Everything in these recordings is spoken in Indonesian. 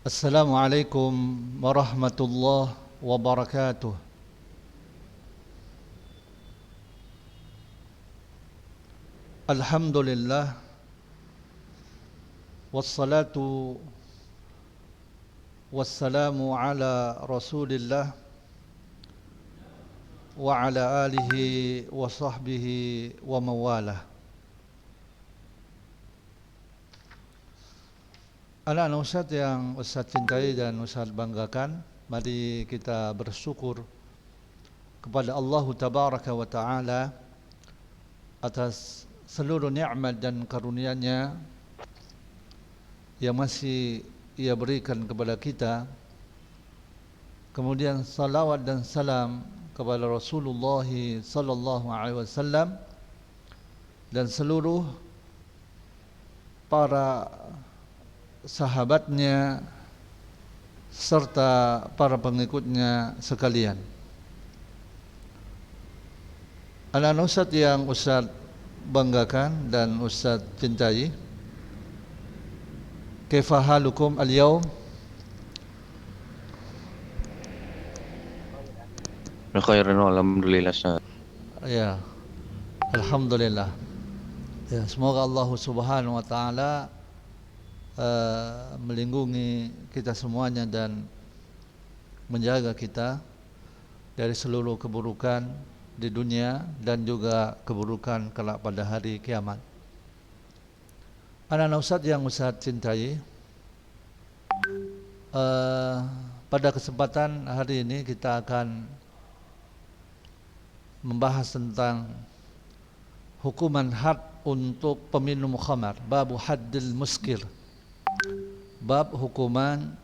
Assalamualaikum warahmatullahi wabarakatuh. Alhamdulillah wassalatu wassalamu ala Rasulillah wa ala alihi wa sahbihi wa mawalah. Anak-anak Ustaz yang Ustaz cintai dan Ustaz banggakan, mari kita bersyukur kepada Allah Tabaraka wa Ta'ala atas seluruh nikmat dan karunia-Nya yang masih Ia berikan kepada kita. Kemudian salawat dan salam kepada Rasulullah sallallahu alaihi wasallam dan seluruh para sahabatnya serta para pengikutnya sekalian. Anak-anak Ustaz yang Ustaz banggakan dan Ustaz cintai, kaifa halukum al-yawm? Khairan alhamdulillah Ustaz. Ya, alhamdulillah. Ya, semoga Allah Subhanahu wa taala melindungi kita semuanya dan menjaga kita dari seluruh keburukan di dunia dan juga keburukan kelak pada hari kiamat. Anak-anak Ustaz yang Ustaz cintai, pada kesempatan hari ini kita akan membahas tentang hukuman had untuk peminum khamar, babu haddil muskir. Bab hukuman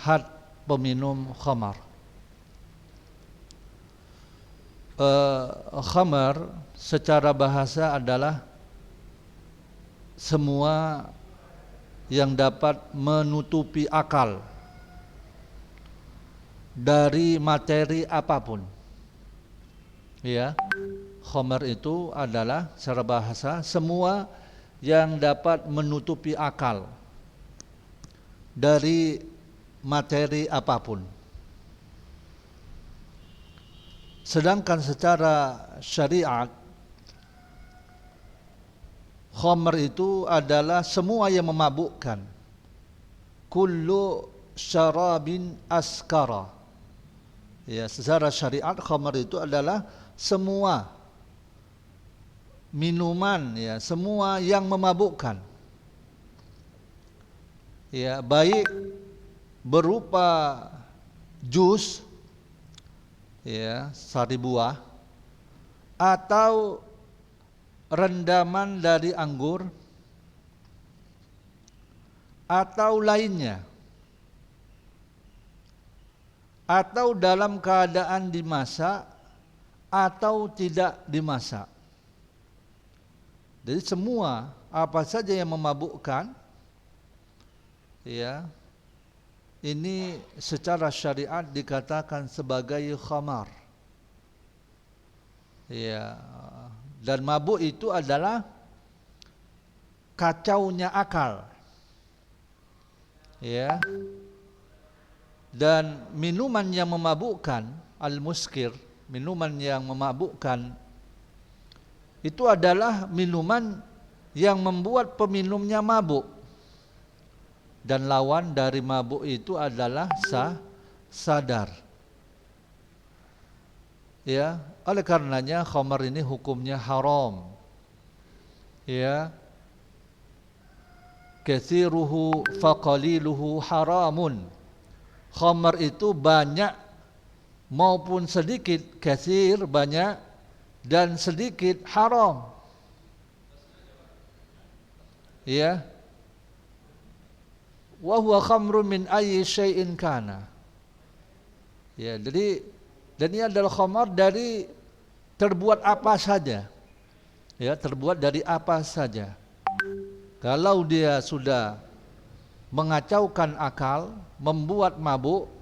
had peminum khamar. Khamar secara bahasa adalah semua yang dapat menutupi akal dari materi apapun. Ya, khamar itu adalah secara bahasa semua yang dapat menutupi akal dari materi apapun. Sedangkan secara syariat, khamr itu adalah semua yang memabukkan. Kullu syarabin askara. Ya, secara syariat khamr itu adalah semua minuman, ya, semua yang memabukkan. Ya, baik berupa jus, ya, sari buah, atau rendaman dari anggur, atau lainnya, atau dalam keadaan dimasak atau tidak dimasak. Jadi semua apa saja yang memabukkan, ya, ini secara syariat dikatakan sebagai khamar. Ya, dan mabuk itu adalah kacaunya akal. Ya. Dan minuman yang memabukkan, al-muskir, minuman yang memabukkan itu adalah minuman yang membuat peminumnya mabuk. Dan lawan dari mabuk itu adalah sadar. Ya, oleh karenanya khamar ini hukumnya haram. Ya. Katsiruhu faqaliluhu haramun. Khamar itu banyak maupun sedikit, katsir banyak dan sedikit haram. Ya. Wa huwa khamrun min ayyi syai'in kana. Ya, jadi dan ini adalah khamar dari terbuat apa saja. Ya, terbuat dari apa saja. Kalau dia sudah mengacaukan akal, membuat mabuk,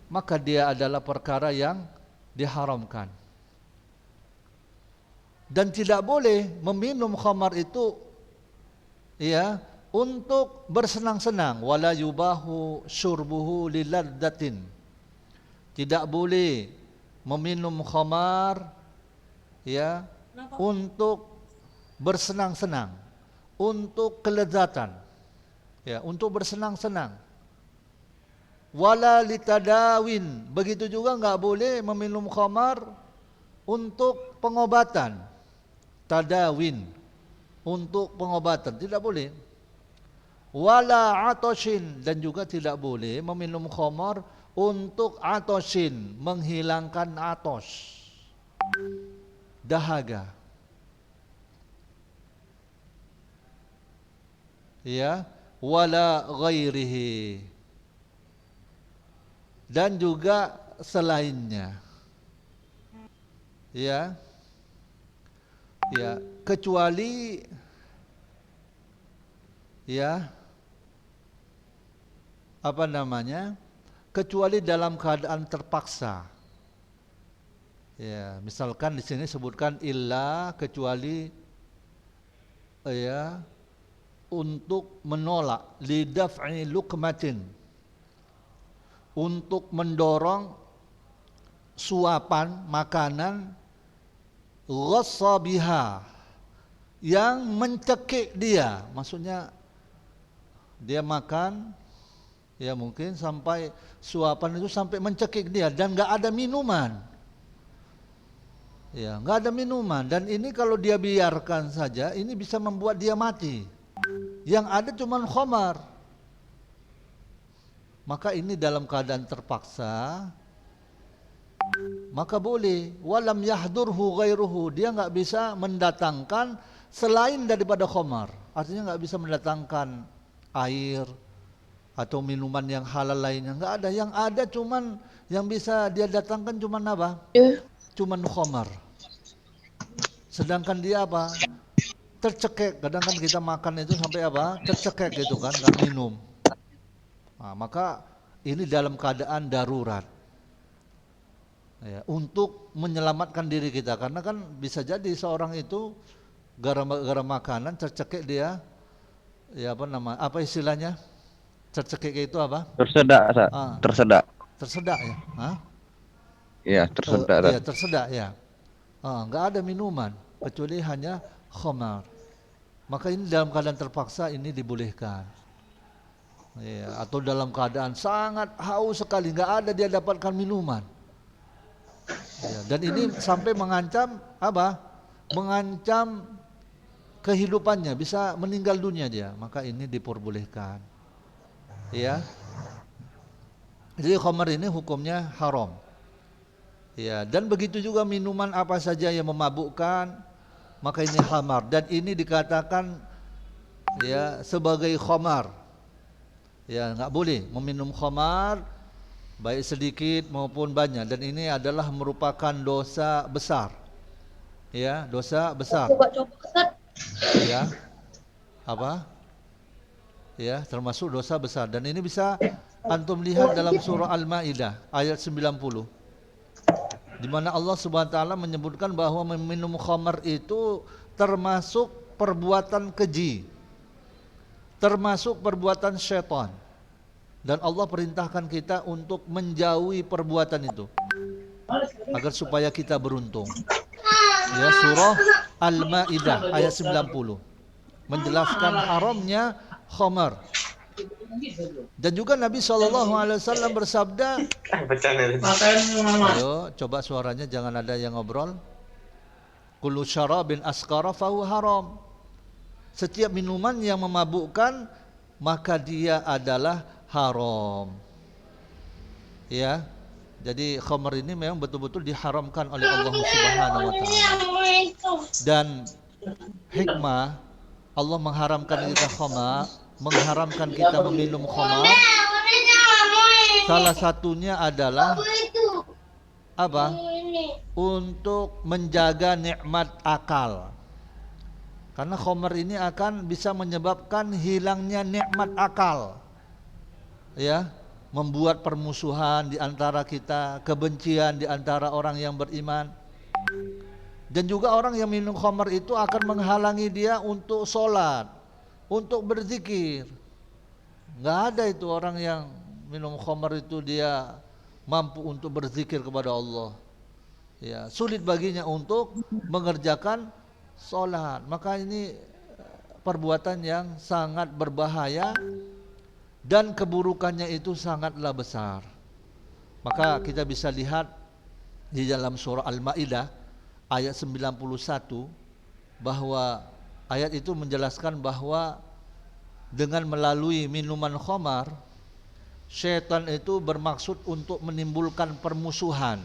maka dia adalah perkara yang diharamkan. Dan tidak boleh meminum khamar itu ya untuk bersenang-senang. Wala yubahu syurbuhu liladdatin. Tidak boleh meminum khamar ya untuk bersenang-senang, untuk kelezatan, ya, untuk bersenang-senang. Wala litadawin, begitu juga enggak boleh meminum khamar untuk pengobatan. Tadawin, untuk pengobatan, tidak boleh. Wala atoshin, dan juga tidak boleh meminum khamar untuk atoshin, menghilangkan atos, dahaga. Ya, wala ghairihi, dan juga selainnya. Ya. Ya, kecuali ya apa namanya? Kecuali dalam keadaan terpaksa. Ya, misalkan di sini sebutkan illa, kecuali ya untuk menolak, lidaf'i luqmatin, untuk mendorong suapan makanan, ghassa biha, yang mencekik dia, maksudnya dia makan ya mungkin sampai suapan itu sampai mencekik dia dan enggak ada minuman. Ya, enggak ada minuman, dan ini kalau dia biarkan saja ini bisa membuat dia mati. Yang ada cuma khamar. Maka ini dalam keadaan terpaksa, maka boleh. Walam yahdurhu ghairuhu, dia enggak bisa mendatangkan selain daripada khamar. Artinya enggak bisa mendatangkan air atau minuman yang halal lainnya, enggak ada. Yang ada cuman yang bisa dia datangkan cuman apa? Cuman khamar. Sedangkan dia apa? Tercekek. Kadang kan kita makan itu sampai apa? Tercekek gitu kan, enggak minum. Nah, maka ini dalam keadaan darurat. Ya, untuk menyelamatkan diri kita, karena kan bisa jadi seorang itu gara-gara makanan tercekik dia, ya apa istilahnya, tercekik itu apa? Tersedak, Sa. Tersedak. Tersedak ya? Hah? Iya, tersedak. Iya, tersedak ya. Enggak ada minuman kecuali hanya khamar. Maka ini dalam keadaan terpaksa ini dibolehkan. Ya, atau dalam keadaan sangat haus sekali, enggak ada dia dapatkan minuman. Ya, dan ini sampai mengancam apa? Mengancam kehidupannya, bisa meninggal dunia dia. Maka ini diperbolehkan. Ya. Jadi khamar ini hukumnya haram. Ya, dan begitu juga minuman apa saja yang memabukkan, maka ini khamar, dan ini dikatakan ya sebagai khamar. Ya, enggak boleh meminum khamar baik sedikit maupun banyak, dan ini adalah merupakan dosa besar. Ya, dosa besar. Ya. Apa? Ya, termasuk dosa besar, dan ini bisa antum lihat dalam surah Al-Maidah ayat 90. Di mana Allah Subhanahu wa taala menyebutkan bahwa meminum khamar itu termasuk perbuatan keji, termasuk perbuatan syaitan, dan Allah perintahkan kita untuk menjauhi perbuatan itu agar supaya kita beruntung. Ya, surah Al-Maidah ayat 90 menjelaskan haramnya khamar. Dan juga Nabi SAW bersabda, ayo coba suaranya jangan ada yang ngobrol. Kullu syarabin askara fahu haram. Setiap minuman yang memabukkan maka dia adalah haram. Ya. Jadi khamar ini memang betul-betul diharamkan oleh Allah Subhanahu wa taala. Dan hikmah Allah mengharamkan kita khamar, mengharamkan kita meminum khamar, salah satunya adalah apa? Untuk menjaga nikmat akal. Karena khamar ini akan bisa menyebabkan hilangnya nikmat akal. Ya, membuat permusuhan di antara kita, kebencian di antara orang yang beriman. Dan juga orang yang minum khamar itu akan menghalangi dia untuk sholat, untuk berzikir. Nggak ada itu orang yang minum khamar itu dia mampu untuk berzikir kepada Allah. Ya, sulit baginya untuk mengerjakan sholat. Maka ini perbuatan yang sangat berbahaya dan keburukannya itu sangatlah besar. Maka kita bisa lihat di dalam surah Al-Maidah ayat 91 bahwa ayat itu menjelaskan bahwa dengan melalui minuman khamar, syaitan itu bermaksud untuk menimbulkan permusuhan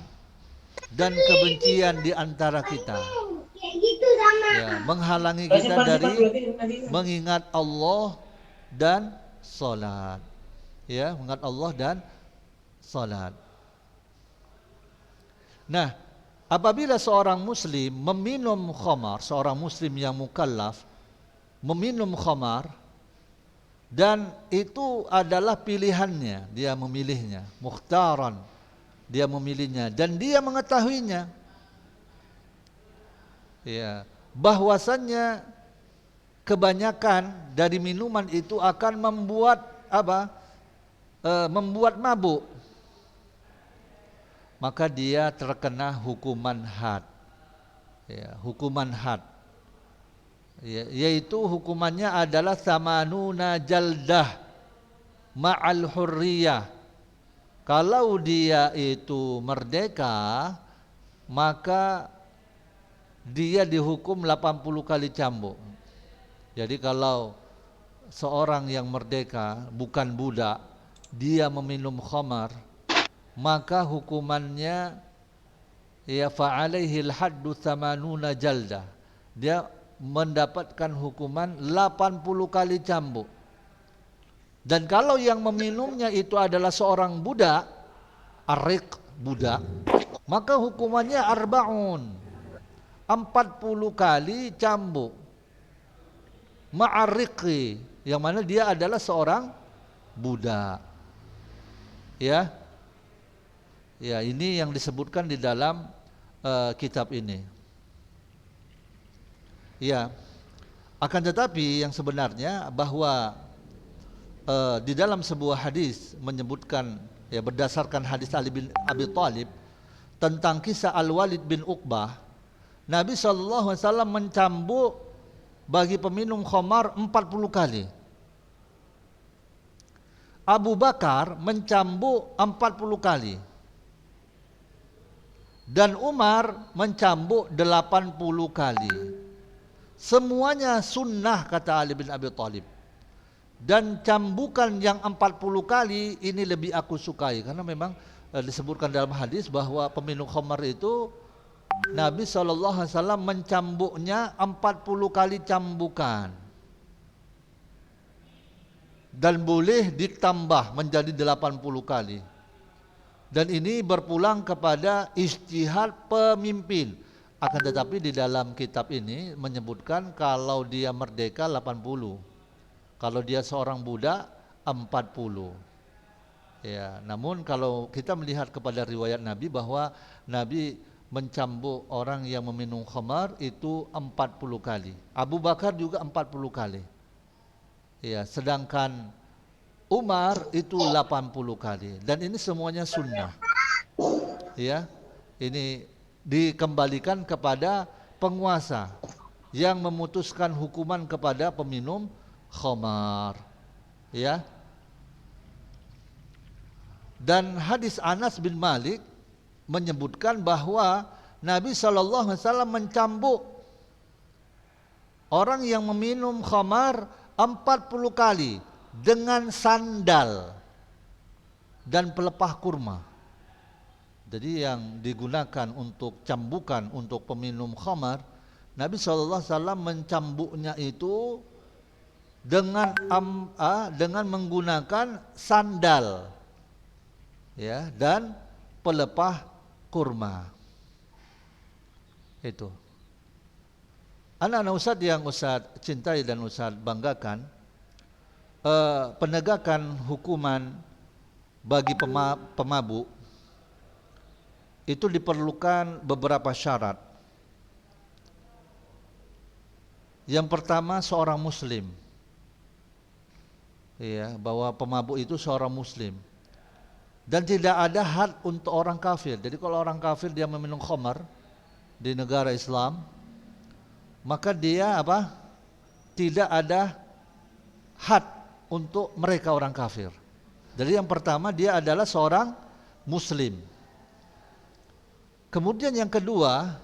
dan kebencian di antara kita. Ya, menghalangi kita dari mengingat Allah dan salat. Ya, mengingat Allah dan salat. Nah, apabila seorang muslim meminum khamar, seorang muslim yang mukallaf meminum khamar, dan itu adalah pilihannya, dia memilihnya, mukhtaran, dia memilihnya dan dia mengetahuinya. Ya, bahwasannya kebanyakan dari minuman itu akan membuat apa? Membuat mabuk. Maka dia terkena hukuman had. Ya, hukuman had. Ya, yaitu hukumannya adalah samanuna jaldah ma'al hurriyah. Kalau dia itu merdeka, maka dia dihukum 80 kali cambuk. Jadi kalau seorang yang merdeka bukan budak, dia meminum khamar, maka hukumannya ya fa'alaihil haddu thamanuna jaldah. Dia mendapatkan hukuman 80 kali cambuk. Dan kalau yang meminumnya itu adalah seorang budak, arik budak, maka hukumannya arba'un, 40 kali cambuk. Ma'arriqi, yang mana dia adalah seorang budak. Ya. Ya, ini yang disebutkan di dalam kitab ini. Ya. Akan tetapi yang sebenarnya bahwa di dalam sebuah hadis menyebutkan, ya, berdasarkan hadis Ali bin Abi Thalib tentang kisah Al-Walid bin Uqbah, Nabi SAW mencambuk bagi peminum khamar 40 kali. Abu Bakar mencambuk 40 kali. Dan Umar mencambuk 80 kali. Semuanya sunnah, kata Ali bin Abi Thalib. Dan cambukan yang 40 kali ini lebih aku sukai, karena memang disebutkan dalam hadis bahwa peminum khamar itu Nabi SAW mencambuknya 40 kali cambukan. Dan boleh ditambah menjadi 80 kali. Dan ini berpulang kepada ijtihad pemimpin. Akan tetapi di dalam kitab ini menyebutkan kalau dia merdeka 80. Kalau dia seorang budak 40. Ya, namun kalau kita melihat kepada riwayat Nabi bahwa Nabi mencambuk orang yang meminum khamar itu 40 kali. Abu Bakar juga 40 kali. Ya, sedangkan Umar itu 80 kali. Dan ini semuanya sunnah. Ya, ini dikembalikan kepada penguasa yang memutuskan hukuman kepada peminum khamar. Ya. Dan hadis Anas bin Malik menyebutkan bahwa Nabi SAW mencambuk orang yang meminum khamar 40 kali dengan sandal dan pelepah kurma. Jadi yang digunakan untuk cambukan untuk peminum khamar, Nabi SAW mencambuknya itu dengan menggunakan sandal, ya, dan pelepah kurma. Itu. Anak-anak Ustadz yang Ustadz cintai dan Ustadz banggakan, penegakan hukuman bagi pemabuk itu diperlukan beberapa syarat. Yang pertama, seorang muslim. ya, bahwa pemabuk itu seorang muslim. Dan tidak ada had untuk orang kafir. Jadi kalau orang kafir dia meminum khamar di negara Islam, maka dia apa? Tidak ada had untuk mereka orang kafir. Jadi yang pertama dia adalah seorang muslim. Kemudian yang kedua,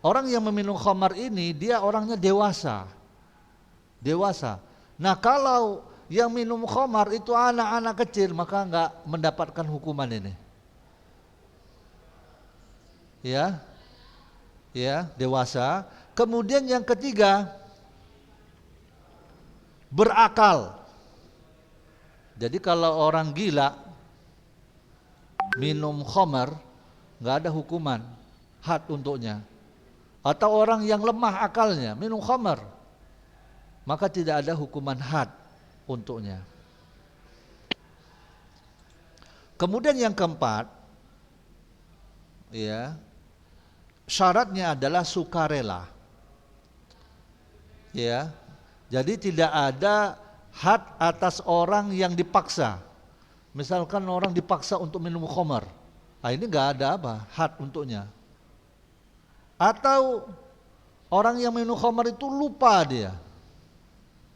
orang yang meminum khamar ini dia orangnya dewasa. Dewasa. Nah, kalau yang minum khamar itu anak-anak kecil, maka enggak mendapatkan hukuman ini. Ya. Ya, dewasa. Kemudian yang ketiga, berakal. Jadi kalau orang gila minum khamar, enggak ada hukuman had untuknya. Atau orang yang lemah akalnya minum khamar, maka tidak ada hukuman had untuknya. Kemudian yang keempat, ya, syaratnya adalah sukarela. Ya. Jadi tidak ada had atas orang yang dipaksa. Misalkan orang dipaksa untuk minum khamar, nah ini enggak ada apa? Had untuknya. Atau orang yang minum khamar itu lupa dia.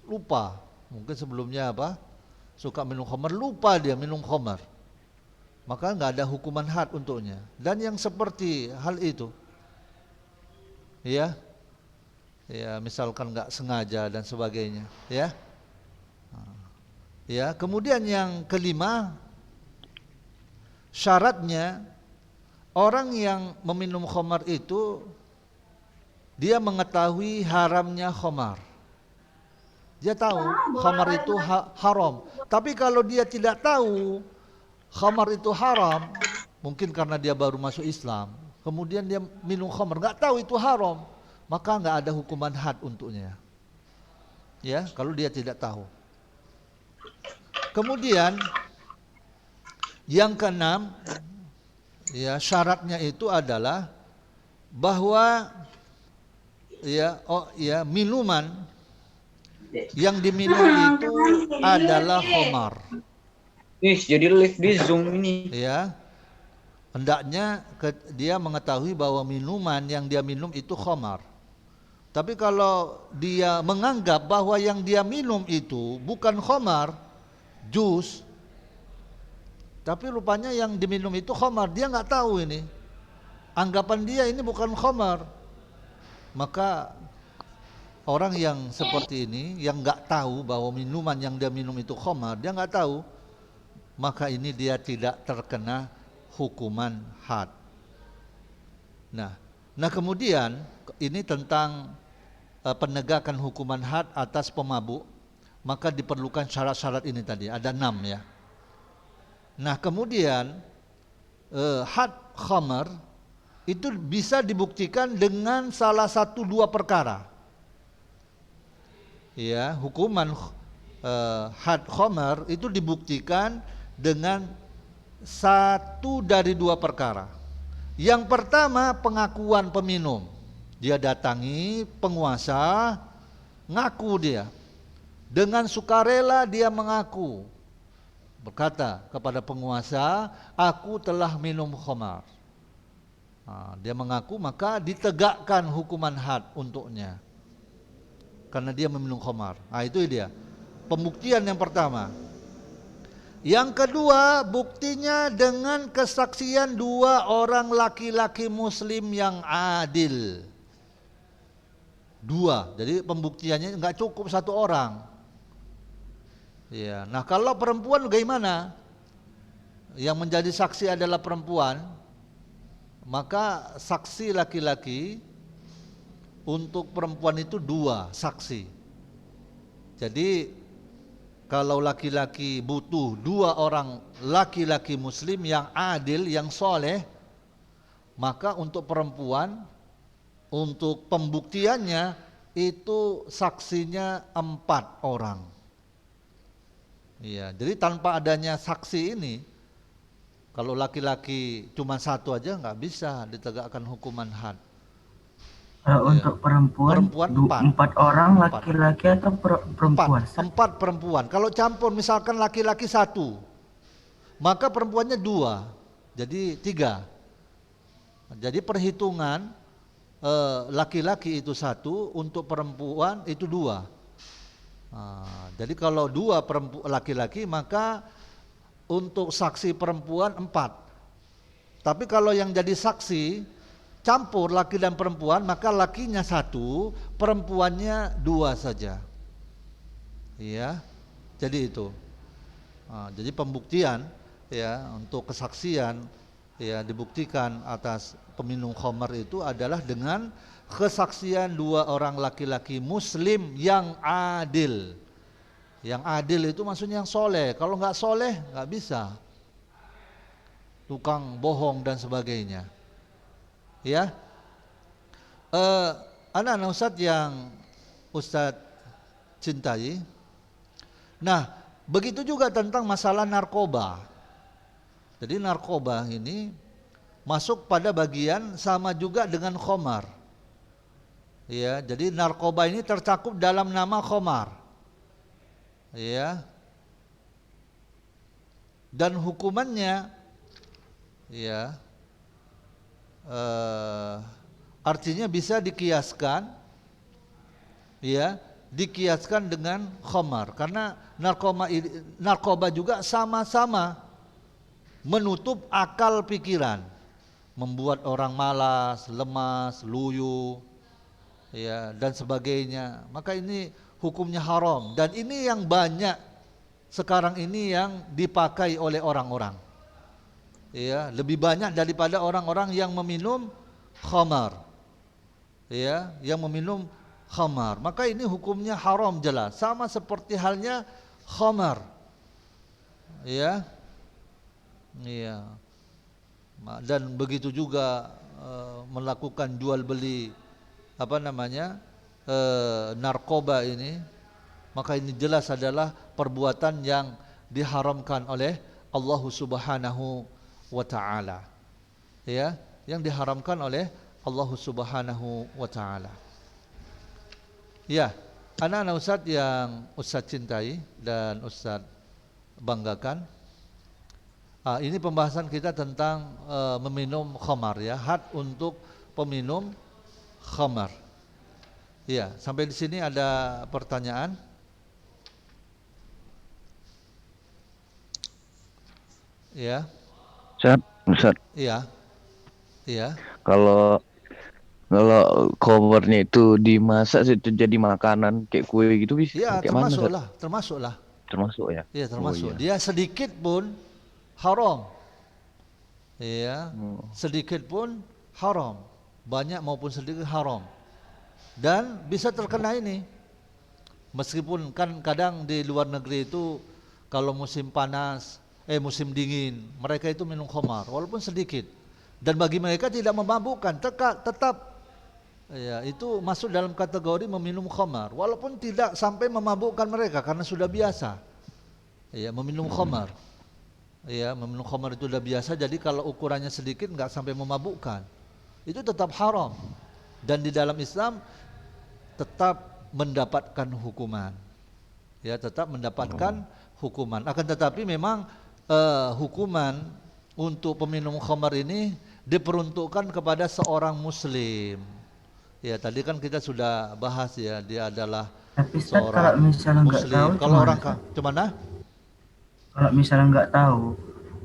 Lupa. Mungkin sebelumnya apa? Suka minum khamar, lupa dia minum khamar. Maka enggak ada hukuman had untuknya. Dan yang seperti hal itu, ya, ya misalkan enggak sengaja dan sebagainya, ya. Ya, kemudian yang kelima, syaratnya orang yang meminum khamar itu dia mengetahui haramnya khamar. Dia tahu khamar itu haram. Tapi kalau dia tidak tahu khamar itu haram, mungkin karena dia baru masuk Islam, kemudian dia minum khamar, enggak tahu itu haram, maka enggak ada hukuman had untuknya. Ya, kalau dia tidak tahu. Kemudian yang keenam, ya, syaratnya itu adalah bahwa minuman yang diminum itu adalah khamar. Jadi live di Zoom ini. Ya. Hendaknya dia mengetahui bahwa minuman yang dia minum itu khamar. Tapi kalau dia menganggap bahwa yang dia minum itu bukan khamar, jus, tapi rupanya yang diminum itu khamar, dia enggak tahu ini. Anggapan dia ini bukan khamar. Maka orang yang seperti ini, yang enggak tahu bahwa minuman yang dia minum itu khamar, dia enggak tahu, maka ini dia tidak terkena hukuman had. Nah kemudian ini tentang penegakan hukuman had atas pemabuk, maka diperlukan syarat-syarat ini tadi, ada 6 ya. Nah kemudian had khamar itu bisa dibuktikan dengan salah satu dua perkara. Ya, hukuman had khamar itu dibuktikan dengan satu dari dua perkara. Yang pertama, pengakuan peminum. Dia datangi penguasa, ngaku dia. Dengan sukarela dia mengaku. Berkata kepada penguasa, aku telah minum khamar. Nah, dia mengaku, maka ditegakkan hukuman had untuknya. Karena dia meminum khamar. Nah itu dia pembuktian yang pertama. Yang kedua, buktinya dengan kesaksian dua orang laki-laki muslim yang adil. Dua, jadi pembuktiannya enggak cukup satu orang. Ya, nah kalau perempuan bagaimana? Yang menjadi saksi adalah perempuan, maka saksi laki-laki untuk perempuan itu dua saksi. Jadi kalau laki-laki butuh dua orang laki-laki muslim yang adil, yang soleh, maka untuk perempuan, untuk pembuktiannya itu saksinya 4 orang. Iya, jadi tanpa adanya saksi ini, kalau laki-laki cuma satu aja nggak bisa ditegakkan hukuman had. Kalau Ya. untuk perempuan, Perempuan empat. 4 orang Empat. laki-laki atau perempuan? Empat perempuan. Kalau campur misalkan laki-laki satu, maka perempuannya dua, jadi tiga. Jadi perhitungan laki-laki itu satu, untuk perempuan itu dua. Jadi kalau dua laki-laki, maka untuk saksi perempuan empat. Tapi kalau yang jadi saksi campur laki dan perempuan, maka lakinya satu, perempuannya dua saja. Iya, jadi itu. Jadi pembuktian ya untuk kesaksian ya dibuktikan atas peminum khamar itu adalah dengan kesaksian dua orang laki-laki muslim yang adil. Yang adil itu maksudnya yang soleh. Kalau nggak soleh nggak bisa. Tukang bohong dan sebagainya. Ya, anak-anak Ustadz yang Ustadz cintai. Nah, begitu juga tentang masalah narkoba. Jadi narkoba ini masuk pada bagian sama juga dengan khamar. Ya, jadi narkoba ini tercakup dalam nama khamar. Ya. Dan hukumannya ya artinya bisa dikiaskan ya, dikiaskan dengan khamar karena narkoba juga sama-sama menutup akal pikiran, membuat orang malas, lemas, luyu ya dan sebagainya. Maka ini hukumnya haram dan ini yang banyak sekarang ini yang dipakai oleh orang-orang. Ya, lebih banyak daripada orang-orang yang meminum khamar. Ya, yang meminum khamar. Maka ini hukumnya haram jelas, sama seperti halnya khamar. Ya. Iya. Dan begitu juga melakukan jual beli narkoba ini, maka ini jelas adalah perbuatan yang diharamkan oleh Allah Subhanahu wa ta'ala. Ya, yang diharamkan oleh Allah Subhanahu wa ta'ala. Ya, anak-anak Ustadz yang Ustadz cintai dan Ustadz banggakan. Ini pembahasan kita tentang meminum khamar ya, had untuk peminum khamar. Ya, sampai di sini ada pertanyaan? Ya. Ustaz. Iya. Iya. Kalau covernya itu dimasak itu jadi makanan kayak kue gitu bisa. Iya, Kayak mana, Ustaz? termasuklah. Termasuk ya? Iya, termasuk. Oh, iya. Dia sedikit pun haram. Iya. Sedikit pun haram. Banyak maupun sedikit haram. Dan bisa terkena ini. Meskipun kan kadang di luar negeri itu kalau musim panas, musim dingin, mereka itu minum khamar walaupun sedikit. Dan bagi mereka tidak memabukkan, tetap ya itu masuk dalam kategori meminum khamar walaupun tidak sampai memabukkan mereka karena sudah biasa. Ya, meminum khamar. Ya, meminum khamar itu sudah biasa, jadi kalau ukurannya sedikit enggak sampai memabukkan. Itu tetap haram. Dan di dalam Islam tetap mendapatkan hukuman. Ya, tetap mendapatkan hukuman. Akan tetapi memang hukuman untuk peminum khamar ini diperuntukkan kepada seorang muslim. Ya, tadi kan kita sudah bahas ya, dia adalah Tapi Ustaz, seorang kalau misalnya nggak muslim. tahu, Kalau gimana, orang Ustaz? gimana? Kalau misalnya nggak tahu,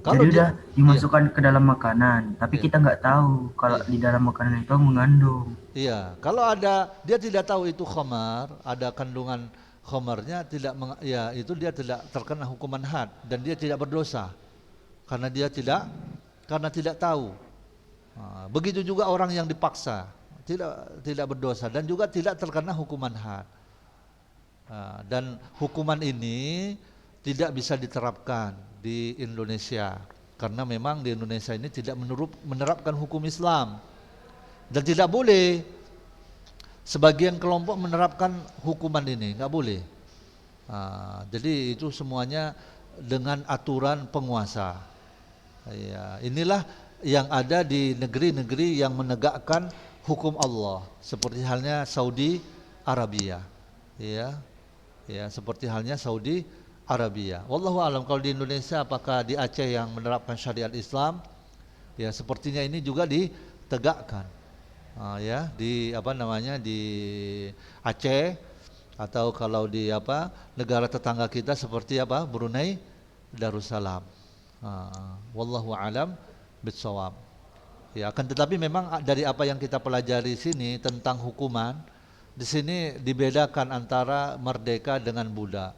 Kalau jadi dia, udah dimasukkan ke dalam makanan, tapi Iya. kita nggak tahu kalau di dalam makanan itu mengandung. Iya, kalau ada dia tidak tahu itu khamar, ada kandungan khamarnya ya itu dia tidak terkena hukuman had dan dia tidak berdosa karena dia tidak tahu. Begitu juga orang yang dipaksa tidak berdosa dan juga tidak terkena hukuman had. Dan hukuman ini tidak bisa diterapkan di Indonesia karena memang di Indonesia ini tidak menerapkan hukum Islam. Dan tidak boleh sebagian kelompok menerapkan hukuman ini, nggak boleh. Jadi itu semuanya dengan aturan penguasa. Ya, inilah yang ada di negeri-negeri yang menegakkan hukum Allah, seperti halnya Saudi Arabia, ya, ya seperti halnya Saudi Arabia. Wallahu alam, kalau di Indonesia apakah di Aceh yang menerapkan syariat Islam, ya sepertinya ini juga ditegakkan, ya di apa namanya di Aceh, atau kalau di apa negara tetangga kita seperti apa Brunei Darussalam. Wallahu alam bishawab. Ya, akan tetapi memang dari apa yang kita pelajari sini tentang hukuman, di sini dibedakan antara merdeka dengan budak.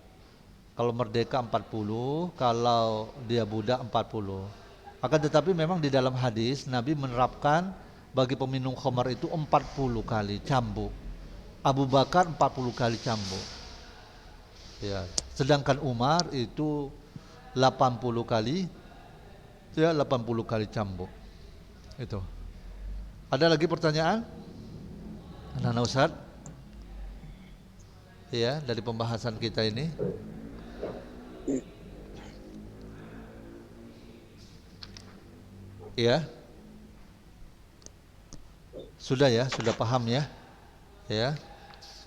Kalau merdeka 40, kalau dia budak 40. Akan tetapi memang di dalam hadis Nabi menerapkan bagi peminum khamar itu 40 kali cambuk. Abu Bakar 40 kali cambuk. Ya, sedangkan Umar itu 80 kali, ya 80 kali cambuk. Itu. Ada lagi pertanyaan? Anak-anak Ustaz? Ya, dari pembahasan kita ini. Ya. Sudah ya, sudah paham ya? Ya.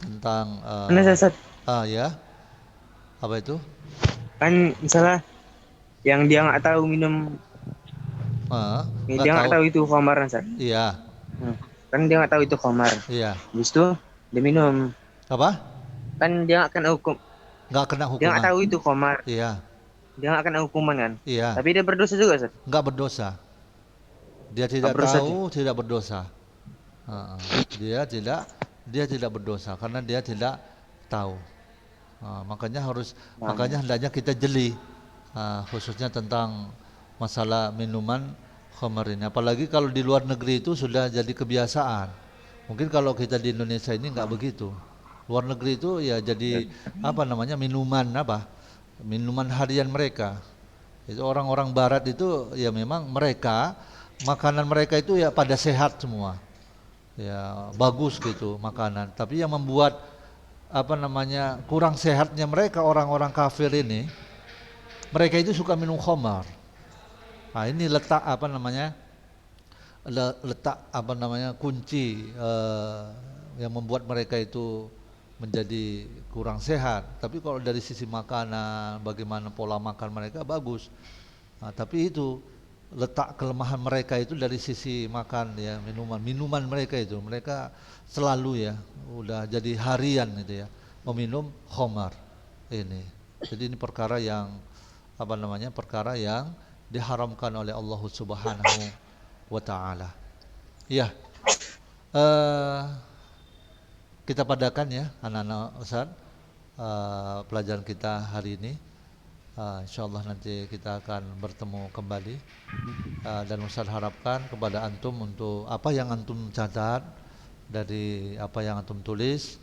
Tentang Ustaz, ya. Apa itu? kan misalnya yang dia nggak tahu minum, dia nggak tahu itu khamar, Ustaz. Iya. Kan dia nggak tahu itu khamar. Iya. Habis itu dia minum. Apa? Kan dia nggak kena hukum. Nggak kena Dia hukuman. nggak tahu itu khamar. Iya. Dia nggak kena hukuman kan. Iya. Tapi dia berdosa juga, Ustaz. Nggak berdosa. Dia tidak tahu, tidak berdosa. Dia tidak berdosa karena dia tidak tahu. Makanya hendaknya kita jeli, khususnya tentang masalah minuman khamar ini. Apalagi kalau di luar negeri itu sudah jadi kebiasaan. Mungkin kalau kita di Indonesia ini nggak begitu. Luar negeri itu ya jadi apa namanya minuman harian mereka. Itu orang-orang Barat itu ya memang mereka makanan mereka itu ya pada sehat semua, ya bagus gitu makanan. Tapi yang membuat apa namanya kurang sehatnya mereka orang-orang kafir ini, mereka itu suka minum khamar. Nah ini letak apa namanya kunci yang membuat mereka itu menjadi kurang sehat. Tapi kalau dari sisi makanan, bagaimana pola makan mereka bagus. Tapi itu letak kelemahan mereka itu dari sisi makan ya, minuman mereka itu, mereka selalu ya udah jadi harian itu ya meminum khamar ini. Jadi ini perkara yang diharamkan oleh Allah Subhanahu wa taala. Ya. Kita padakan ya anak-anak Ustaz pelajaran kita hari ini. Insyaallah nanti kita akan bertemu kembali, dan Ustaz harapkan kepada antum untuk apa yang antum catat dari apa yang antum tulis,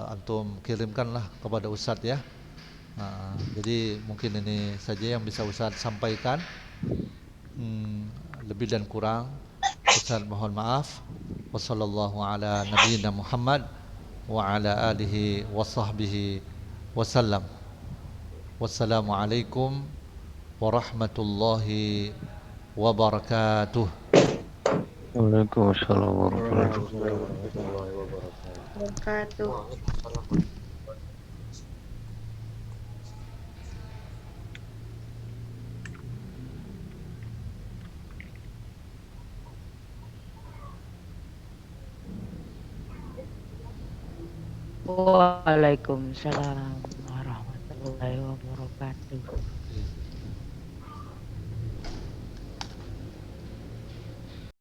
antum kirimkanlah kepada Ustaz ya. Jadi mungkin ini saja yang bisa Ustaz sampaikan, lebih dan kurang Ustaz mohon maaf. Wassallallahu ala nabiyyina Muhammad wa ala alihi wa sahbihi wasallam. Wassalamualaikum warahmatullahi wabarakatuh. Waalaikumsalam warahmatullahi wabarakatuh. Waalaikumsalam warahmatullahi wabarakatuh.